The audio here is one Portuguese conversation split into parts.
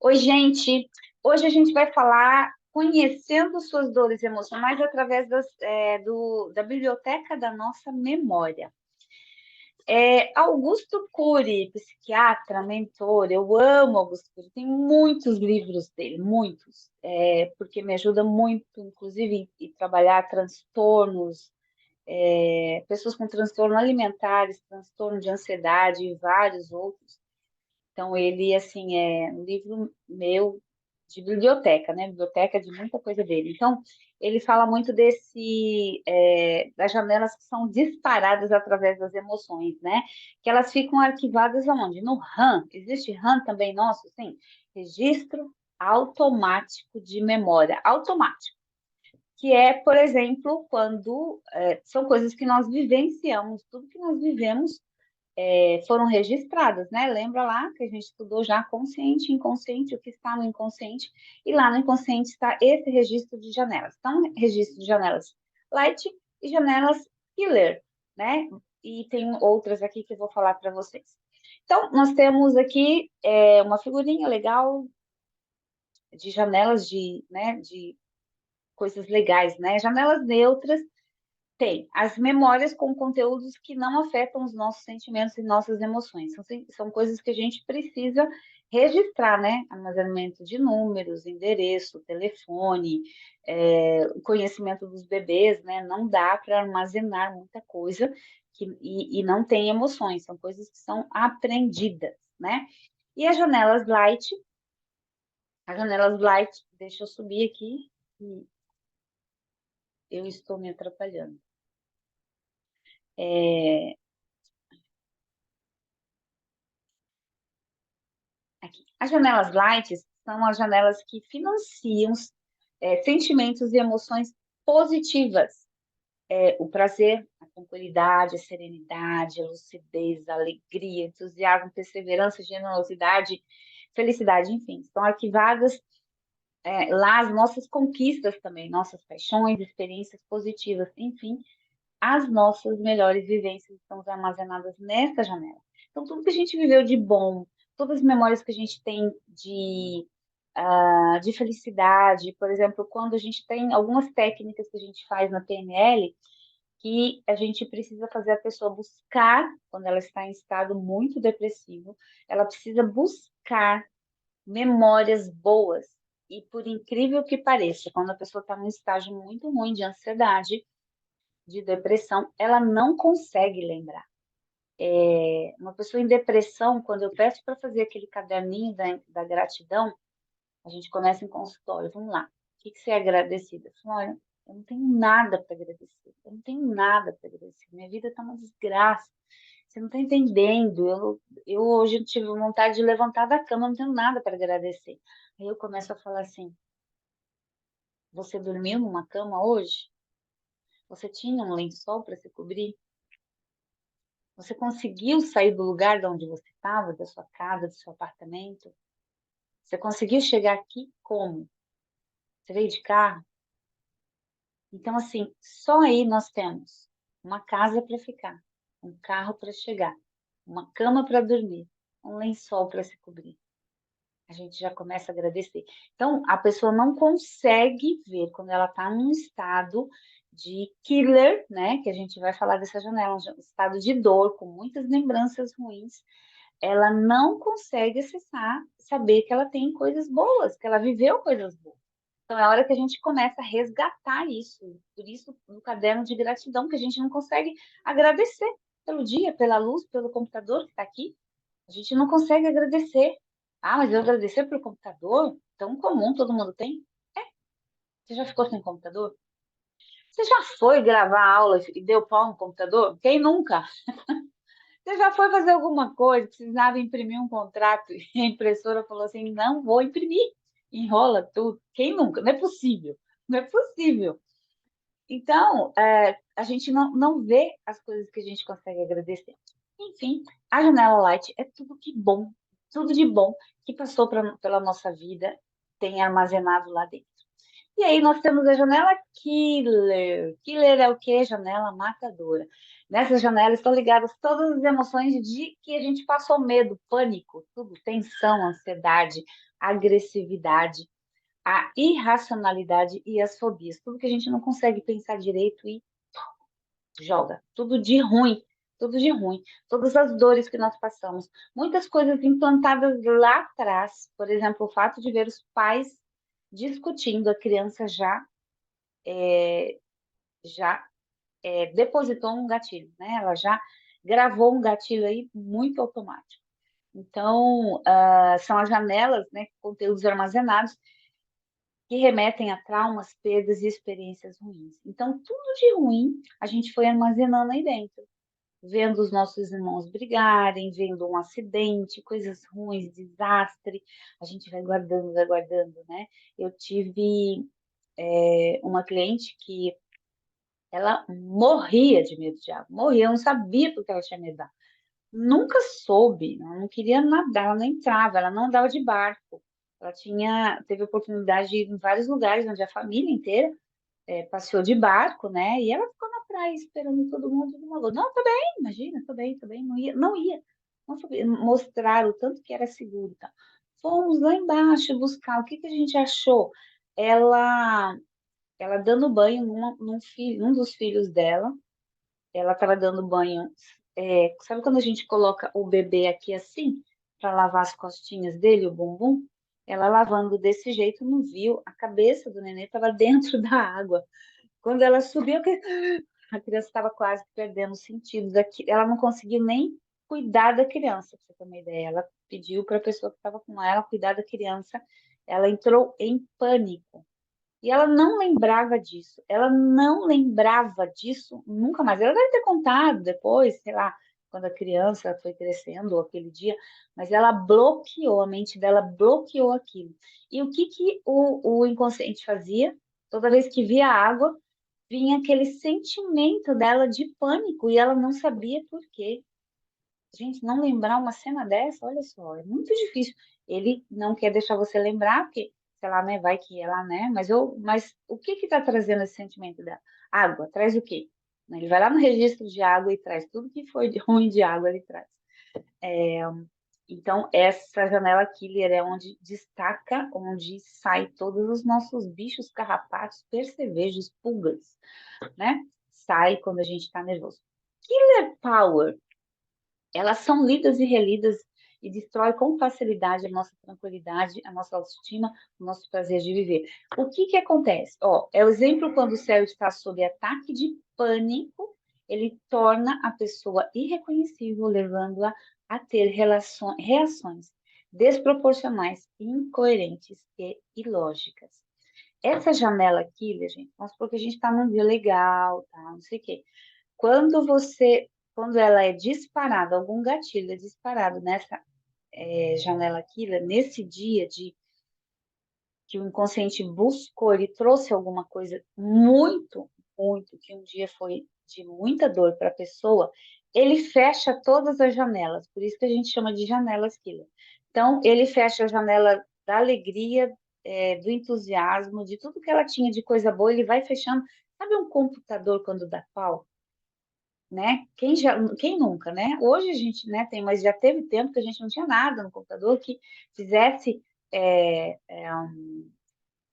Oi, gente. Hoje a gente vai falar conhecendo suas dores emocionais através da biblioteca da nossa memória. Augusto Cury, psiquiatra, mentor, eu amo Augusto Cury, tem muitos livros dele, muitos, porque me ajuda muito, inclusive, em trabalhar transtornos, pessoas com transtorno alimentares, transtorno de ansiedade e vários outros. Então, ele, assim, é um livro meu de biblioteca, né? Biblioteca de muita coisa dele. Então, ele fala muito das janelas que são disparadas através das emoções, né? Que elas ficam arquivadas aonde? No RAM. Existe RAM também nosso, sim. Registro automático de memória. Automático. Que é, por exemplo, quando são coisas que nós vivenciamos, tudo que nós vivemos foram registradas, né? Lembra lá que a gente estudou já consciente e inconsciente, o que está no inconsciente, e lá no inconsciente está esse registro de janelas. Então, registro de janelas light e janelas killer, né? E tem outras aqui que eu vou falar para vocês. Então, nós temos aqui uma figurinha legal de janelas de coisas legais, né? Janelas neutras tem as memórias com conteúdos que não afetam os nossos sentimentos e nossas emoções. São coisas que a gente precisa registrar, né? Armazenamento de números, endereço, telefone, o conhecimento dos bebês, né? Não dá para armazenar muita coisa e não tem emoções, são coisas que são aprendidas, né? E as janelas light, deixa eu subir aqui, que eu estou me atrapalhando. É, Aqui. As janelas light são as janelas que financiam sentimentos e emoções positivas. O prazer, a tranquilidade, a serenidade, a lucidez, a alegria, entusiasmo, perseverança, generosidade, felicidade, enfim, estão arquivadas lá as nossas conquistas também, nossas paixões, experiências positivas, enfim, as nossas melhores vivências estão armazenadas nessa janela. Então, tudo que a gente viveu de bom, todas as memórias que a gente tem de felicidade, por exemplo, quando a gente tem algumas técnicas que a gente faz na PNL, que a gente precisa fazer a pessoa buscar, quando ela está em estado muito depressivo, ela precisa buscar memórias boas. E por incrível que pareça, quando a pessoa está num estágio muito ruim de ansiedade, de depressão, ela não consegue lembrar. Uma pessoa em depressão, quando eu peço para fazer aquele caderninho da gratidão, a gente começa em consultório, vamos lá, o que você é agradecida? Eu falo, olha, eu não tenho nada para agradecer, eu não tenho nada para agradecer, minha vida está uma desgraça, você não está entendendo, eu hoje tive vontade de levantar da cama, eu não tenho nada para agradecer. Aí eu começo a falar assim, você dormiu numa cama hoje? Você tinha um lençol para se cobrir? Você conseguiu sair do lugar de onde você estava, da sua casa, do seu apartamento? Você conseguiu chegar aqui como? Você veio de carro? Então, assim, só aí nós temos uma casa para ficar, um carro para chegar, uma cama para dormir, um lençol para se cobrir. A gente já começa a agradecer. Então, a pessoa não consegue ver quando ela está num estado de killer, né? Que a gente vai falar dessa janela, um estado de dor, com muitas lembranças ruins, ela não consegue acessar, saber que ela tem coisas boas, que ela viveu coisas boas. Então é a hora que a gente começa a resgatar isso. Por isso, no caderno de gratidão, que a gente não consegue agradecer pelo dia, pela luz, pelo computador que está aqui. A gente não consegue agradecer. Ah, mas eu agradecer pelo computador? Tão comum, todo mundo tem. É, você já ficou sem computador? Você já foi gravar aula e deu pau no computador? Quem nunca? Você já foi fazer alguma coisa, precisava imprimir um contrato e a impressora falou assim: não vou imprimir, enrola tudo. Quem nunca? Não é possível, não é possível. Então, a gente não vê as coisas que a gente consegue agradecer. Enfim, a janela light é tudo de bom que passou pela nossa vida, tem armazenado lá dentro. E aí nós temos a janela killer. Killer é o quê? Janela matadora. Nessas janelas estão ligadas todas as emoções de que a gente passou medo, pânico, tudo, tensão, ansiedade, agressividade, a irracionalidade e as fobias, tudo que a gente não consegue pensar direito e joga, tudo de ruim, todas as dores que nós passamos, muitas coisas implantadas lá atrás, por exemplo, o fato de ver os pais discutindo, a criança já depositou um gatilho, né? Ela já gravou um gatilho aí muito automático. Então, são as janelas, né, conteúdos armazenados que remetem a traumas, perdas e experiências ruins. Então, tudo de ruim a gente foi armazenando aí dentro, vendo os nossos irmãos brigarem, vendo um acidente, coisas ruins, desastre, a gente vai guardando, né? Eu tive uma cliente que ela morria de medo de água, morria, eu não sabia porque ela tinha medo. Nunca soube, ela não queria nadar, ela não entrava, ela não andava de barco. Ela teve oportunidade de ir em vários lugares onde a família inteira passeou de barco, né? E ela ficou na praia esperando todo mundo e falou, não, tô bem, imagina, tô bem, não ia. Não sabia mostrar o tanto que era seguro, tá? Fomos lá embaixo buscar, o que que a gente achou? Ela, ela dando banho num dos filhos dela, ela estava dando banho. Sabe quando a gente coloca o bebê aqui assim, para lavar as costinhas dele, o bumbum? Ela lavando desse jeito não viu, a cabeça do neném estava dentro da água. Quando ela subiu, a criança estava quase perdendo os sentidos. Ela não conseguiu nem cuidar da criança, para você ter uma ideia. Ela pediu para a pessoa que estava com ela cuidar da criança. Ela entrou em pânico. E ela não lembrava disso. Ela não lembrava disso nunca mais. Ela deve ter contado depois, sei lá, quando a criança foi crescendo, ou aquele dia, mas ela bloqueou, a mente dela bloqueou aquilo. E o que que o inconsciente fazia? Toda vez que via água, vinha aquele sentimento dela de pânico e ela não sabia por quê. Gente, não lembrar uma cena dessa, olha só, é muito difícil. Ele não quer deixar você lembrar, porque, sei lá, né, vai que ela, né, mas o que que tá trazendo esse sentimento dela? Água, traz o quê? Ele vai lá no registro de água e traz tudo que foi de ruim de água, ele traz. Então, essa janela killer é onde destaca, onde sai todos os nossos bichos, carrapatos, percevejos, pulgas, né? Sai quando a gente está nervoso. Killer Power, elas são lidas e relidas e destrói com facilidade a nossa tranquilidade, a nossa autoestima, o nosso prazer de viver. O que que acontece? Ó, é o exemplo quando o céu está sob ataque de pânico, ele torna a pessoa irreconhecível, levando-a a ter reações desproporcionais, incoerentes e ilógicas. Essa janela aqui, gente, vamos supor que a gente está num dia legal, tá, não sei o quê. Quando quando ela é disparada, algum gatilho é disparado nessa janela killer, nesse dia de que o inconsciente buscou, ele trouxe alguma coisa muito, que um dia foi de muita dor para a pessoa, ele fecha todas as janelas, por isso que a gente chama de janelas killer. Então, ele fecha a janela da alegria, do entusiasmo, de tudo que ela tinha de coisa boa, ele vai fechando. Sabe um computador quando dá pau? Né? Quem nunca, né? Hoje a gente, né, tem, mas já teve tempo que a gente não tinha nada no computador que fizesse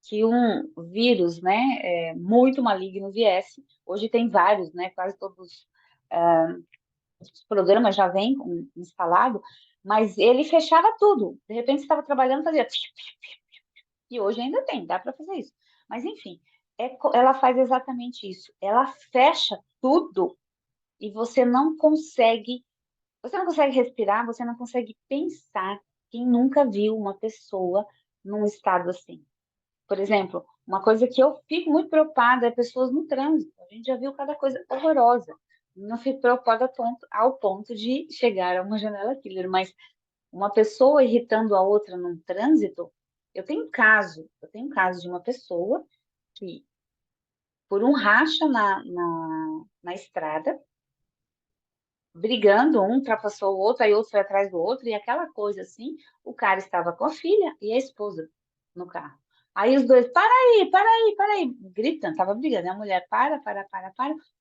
que um vírus, né, muito maligno viesse. Hoje tem vários, né? Quase todos os programas já vêm instalado, mas ele fechava tudo. De repente você estava trabalhando, fazia e hoje ainda tem, dá para fazer isso. Mas enfim, ela faz exatamente isso. Ela fecha tudo e você não consegue respirar, você não consegue pensar. Quem nunca viu uma pessoa num estado assim? Por exemplo, uma coisa que eu fico muito preocupada é pessoas no trânsito. A gente já viu cada coisa horrorosa. Não fico preocupada ao ponto de chegar a uma janela killer, mas uma pessoa irritando a outra num trânsito, eu tenho um caso de uma pessoa que, por um racha na estrada, brigando, um ultrapassou o outro, aí outro foi atrás do outro, e aquela coisa assim, o cara estava com a filha e a esposa no carro. Aí os dois, para aí, gritando, tava brigando, e a mulher, para, o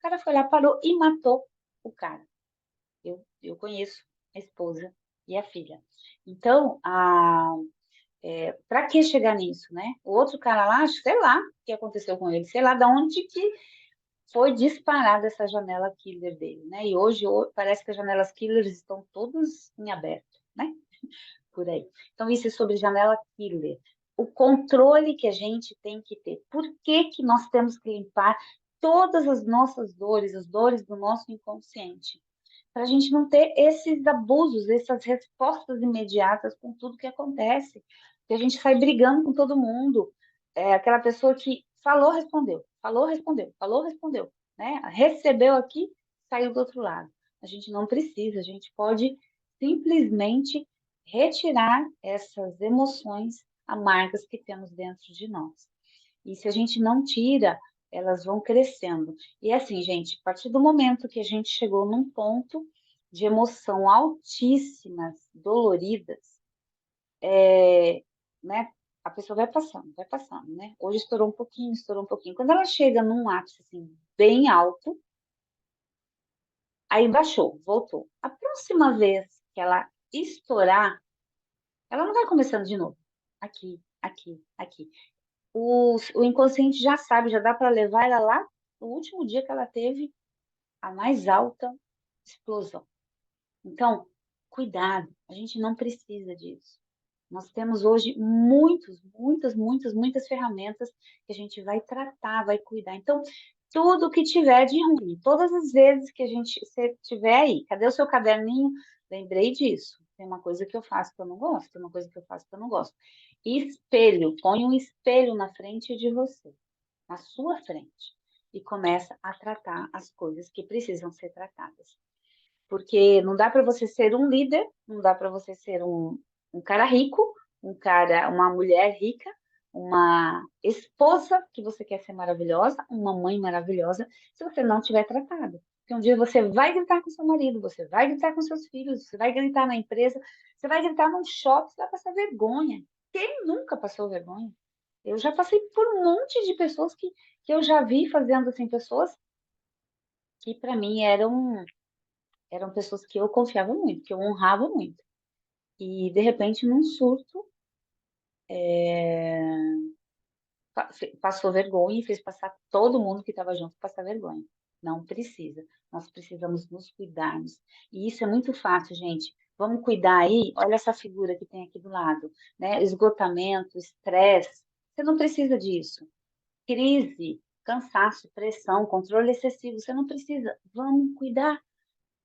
cara foi lá, parou e matou o cara. Eu conheço a esposa e a filha. Então, para que chegar nisso, né? O outro cara lá, sei lá o que aconteceu com ele, sei lá de onde que foi disparada essa janela killer dele, né? E hoje parece que as janelas killers estão todas em aberto, né? Por aí. Então, isso é sobre janela killer. O controle que a gente tem que ter. Por que que nós temos que limpar todas as nossas dores, as dores do nosso inconsciente? Para a gente não ter esses abusos, essas respostas imediatas com tudo que acontece. Que a gente sai brigando com todo mundo. É aquela pessoa que falou, respondeu, falou, respondeu, falou, respondeu, né? Recebeu aqui, saiu do outro lado. A gente não precisa, a gente pode simplesmente retirar essas emoções amargas que temos dentro de nós. E se a gente não tira, elas vão crescendo. E assim, gente, a partir do momento que a gente chegou num ponto de emoção altíssimas, doloridas, né? A pessoa vai passando, né? Hoje estourou um pouquinho, estourou um pouquinho. Quando ela chega num ápice assim, bem alto, aí baixou, voltou. A próxima vez que ela estourar, ela não vai começando de novo. Aqui, aqui, aqui. O inconsciente já sabe, já dá para levar ela lá no último dia que ela teve a mais alta explosão. Então, cuidado, a gente não precisa disso. Nós temos hoje muitas ferramentas que a gente vai tratar, vai cuidar. Então, tudo que tiver de ruim, todas as vezes que a gente você tiver aí, cadê o seu caderninho? Lembrei disso. Tem uma coisa que eu faço que eu não gosto, tem uma coisa que eu faço que eu não gosto. Espelho, põe um espelho na frente de você, na sua frente, e começa a tratar as coisas que precisam ser tratadas. Porque não dá para você ser um líder, não dá para você ser um cara rico, uma mulher rica, uma esposa que você quer ser maravilhosa, uma mãe maravilhosa, se você não tiver tratado. Porque um dia você vai gritar com seu marido, você vai gritar com seus filhos, você vai gritar na empresa, você vai gritar num shopping, você vai passar vergonha. Quem nunca passou vergonha? Eu já passei por um monte de pessoas que eu já vi fazendo assim, pessoas que para mim eram pessoas que eu confiava muito, que eu honrava muito. E, de repente, num surto, passou vergonha e fez passar todo mundo que estava junto passar vergonha. Não precisa. Nós precisamos nos cuidarmos. E isso é muito fácil, gente. Vamos cuidar aí. Olha essa figura que tem aqui do lado, né? Esgotamento, estresse. Você não precisa disso. Crise, cansaço, pressão, controle excessivo. Você não precisa. Vamos cuidar.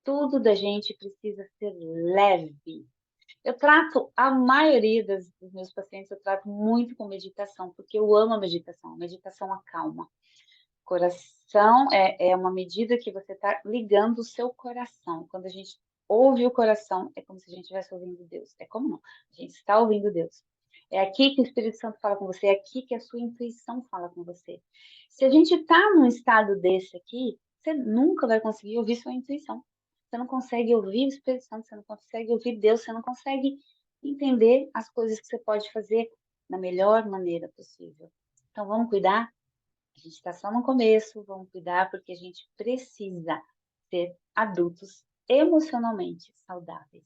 Tudo da gente precisa ser leve. Eu trato, a maioria dos meus pacientes, eu trato muito com meditação, porque eu amo a meditação. A meditação acalma. Coração é uma medida que você está ligando o seu coração. Quando a gente ouve o coração, é como se a gente estivesse ouvindo Deus. É como não? A gente está ouvindo Deus. É aqui que o Espírito Santo fala com você, é aqui que a sua intuição fala com você. Se a gente está num estado desse aqui, você nunca vai conseguir ouvir sua intuição. Você não consegue ouvir o Espírito Santo, você não consegue ouvir Deus, você não consegue entender as coisas que você pode fazer da melhor maneira possível. Então, vamos cuidar? A gente está só no começo, vamos cuidar porque a gente precisa ser adultos emocionalmente saudáveis.